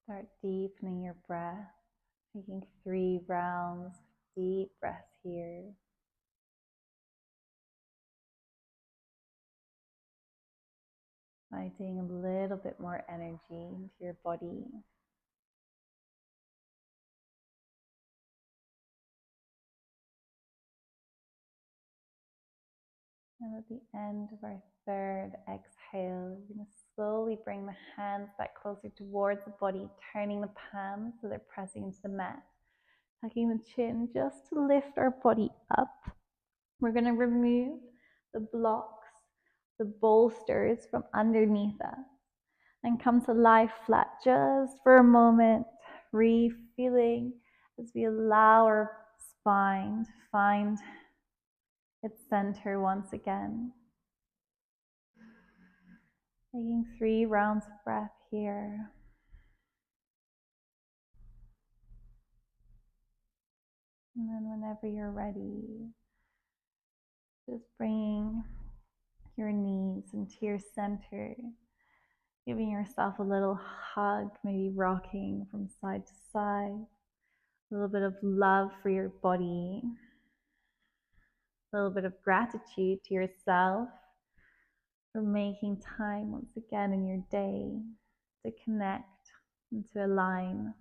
Start deepening your breath, taking 3 rounds of deep breath here. Inviting a little bit more energy into your body. And at the end of our 3rd exhale, we're going to slowly bring the hands back closer towards the body, turning the palms so they're pressing into the mat. Tucking the chin just to lift our body up. We're going to remove the blocks, the bolsters from underneath us, and come to lie flat just for a moment, feeling as we allow our spine to find its center once again. Taking 3 rounds of breath here. And then whenever you're ready, just bringing your knees into your center, giving yourself a little hug, maybe rocking from side to side, a little bit of love for your body, a little bit of gratitude to yourself for making time once again in your day to connect and to align